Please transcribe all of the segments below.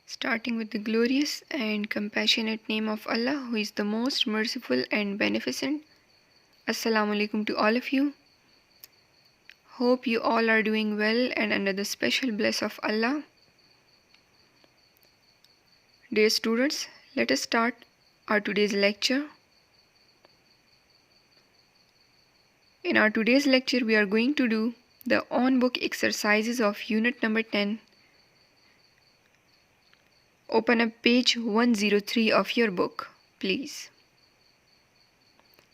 Starting with the glorious and compassionate name of Allah, who is the most merciful and beneficent. Assalamu alaikum to all of you. Hope you all are doing well and under the special bless of Allah. Dear students, let us start our today's lecture. In our today's lecture, we are going to do the on-book exercises of unit number 10. Open up page 103 of your book, please.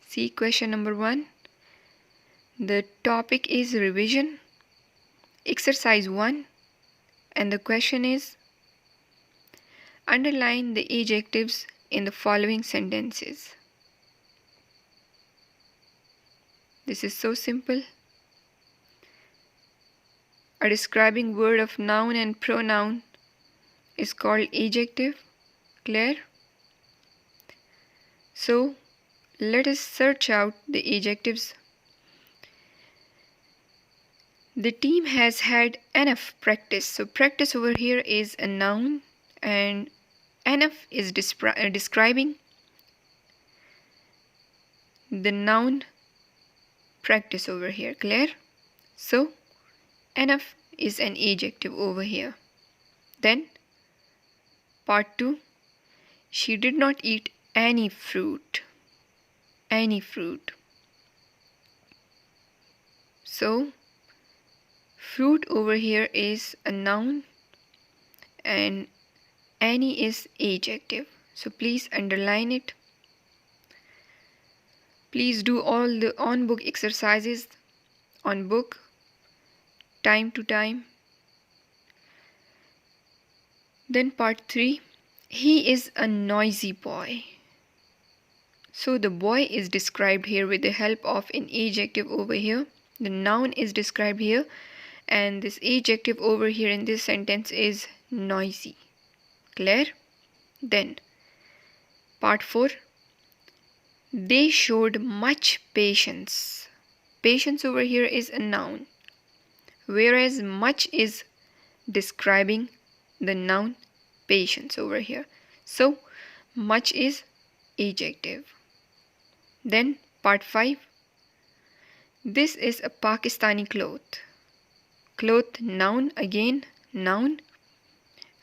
See question number 1. The topic is revision, exercise 1, and the question is underline the adjectives in the following sentences. This is so simple. A describing word of noun and pronoun is called adjective. Clear? So let us search out the adjectives. The team has had enough practice. So practice over here is a noun and enough is describing the noun practice over here. Clear? So enough is an adjective over here. Then part 2, she did not eat any fruit. Any fruit. So fruit over here is a noun and any is adjective. So please underline it. Please do all the on-book exercises on book time to time. Then part 3, he is a noisy boy. So the boy is described here with the help of an adjective over here. The noun is described here and this adjective over here in this sentence is noisy. Clear? Then part 4, they showed much patience. Patience over here is a noun, whereas much is describing the noun patience over here. So much is adjective. Then part 5, this is a Pakistani cloth. Cloth noun, again noun,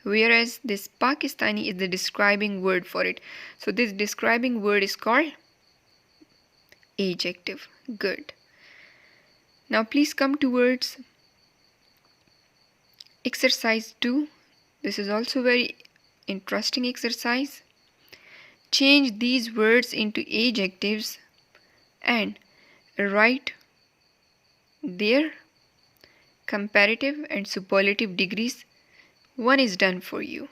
whereas this Pakistani is the describing word for it. So this describing word is called adjective. Good. Now please come towards exercise 2. This is also very interesting exercise. Change these words into adjectives and write their comparative and superlative degrees. One is done for you.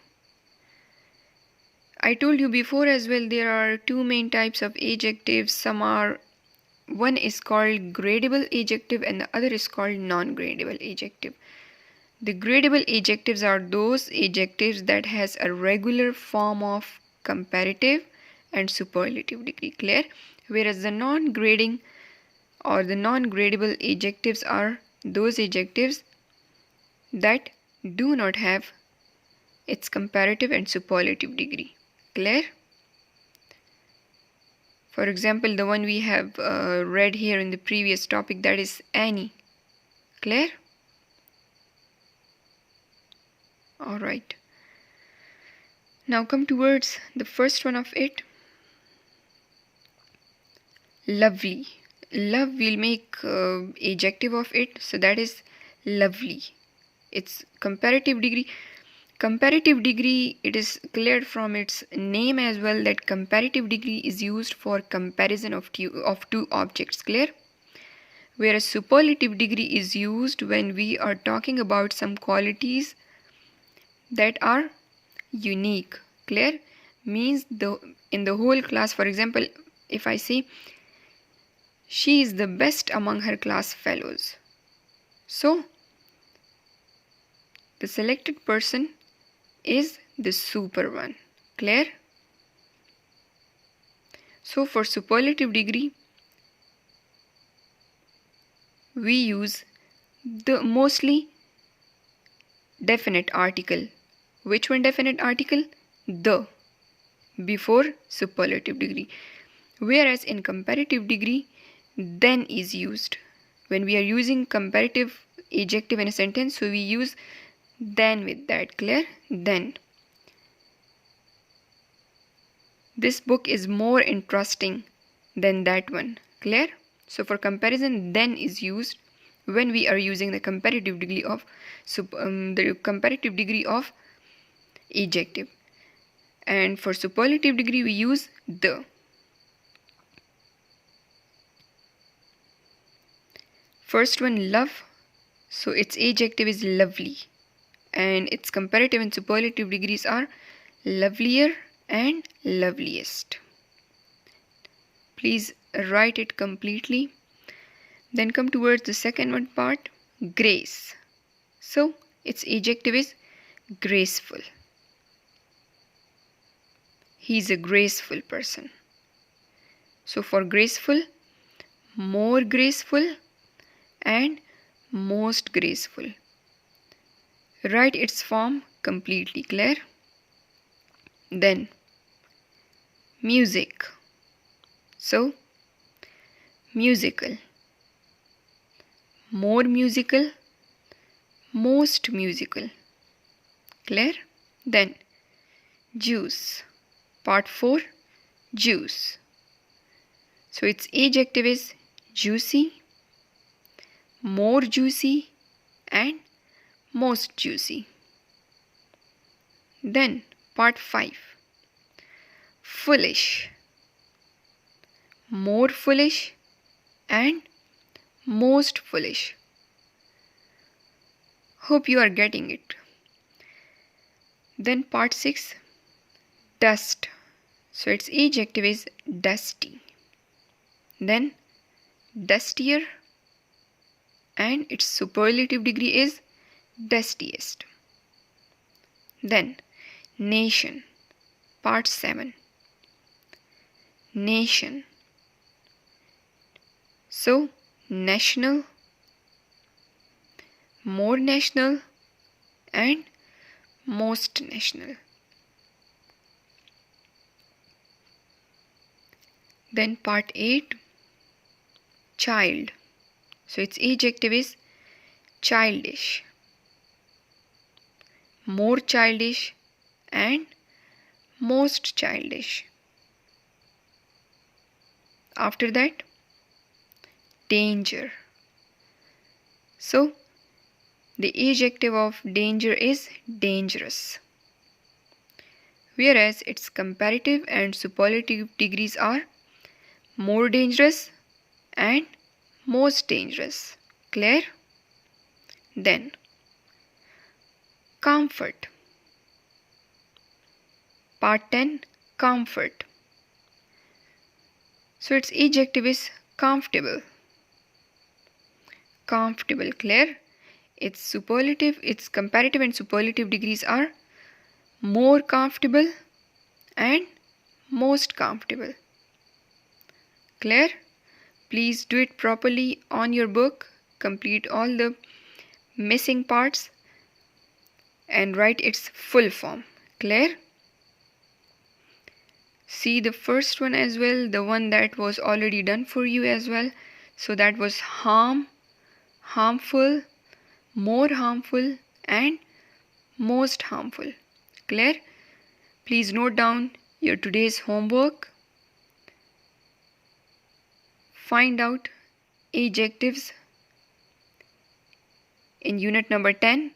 I told you before as well, there are two main types of adjectives. One is called gradable adjective and the other is called non-gradable adjective. The gradable adjectives are those adjectives that has a regular form of comparative and superlative degree. Clear? Whereas the non-grading or the non-gradable adjectives are those adjectives that do not have its comparative and superlative degree. Clear? For example, the one we have read here in the previous topic, that is any. Clear? Alright. Now come towards the first one of it. Lovely. Love, we'll make adjective of it. So that is lovely. Its comparative degree. Comparative degree, it is clear from its name as well that comparative degree is used for comparison of two objects. Clear? Whereas superlative degree is used when we are talking about some qualities that are unique. Clear? Means in the whole class, for example, if I say she is the best among her class fellows, so the selected person is the super one. Clear? So for superlative degree, we use the mostly definite article Which one definite article? The, before superlative degree. Whereas in comparative degree, then is used. When we are using comparative adjective in a sentence, so we use then with that. Clear? Then. This book is more interesting than that one. Clear? So for comparison, then is used when we are using the comparative degree of adjective. And for superlative degree, we use the. First one, love. So its adjective is lovely. And its comparative and superlative degrees are lovelier and loveliest. Please write it completely. Then come towards the second one part, grace. So its adjective is graceful. He is a graceful person. So for graceful, more graceful and most graceful. Write its form completely. Clear? Then music. So musical, more musical, most musical. Clear? Then juice. Part 4, juice. So its adjective is juicy, more juicy and most juicy. Then part 5, foolish, more foolish and most foolish. Hope you are getting it. Then part 6, dust. So its adjective is dusty. Then dustier and its superlative degree is dustiest. Then nation. Part 7, nation. So national, more national and most national. Then part 8, child. So its adjective is childish, more childish and most childish. After that, danger. So the adjective of danger is dangerous, whereas its comparative and superlative degrees are more dangerous and most dangerous. Clear? Then comfort. Part 10, comfort. So its adjective is comfortable. Comfortable. Clear? Its comparative and superlative degrees are more comfortable and most comfortable. Clear? Please do it properly on your book. Complete all the missing parts and write its full form. Clear? See the first one as well, the one that was already done for you as well. So that was harm, harmful, more harmful and most harmful. Clear? Please note down your today's homework. Find out adjectives in unit number 10.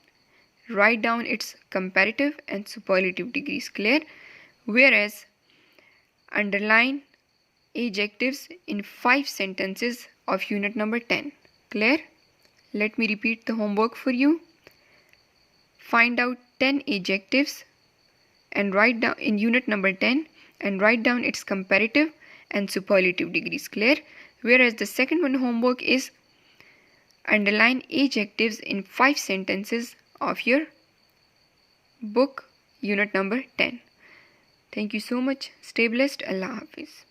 Write down its comparative and superlative degrees. Clear? Whereas underline adjectives in 5 sentences of unit number 10. Clear? Let me repeat the homework for you. Find out 10 adjectives and write down in unit number 10 and write down its comparative and superlative degrees. Clear? Whereas the second one homework is underline adjectives in 5 sentences of your book unit number 10. Thank you so much. Stay blessed. Allah Hafiz.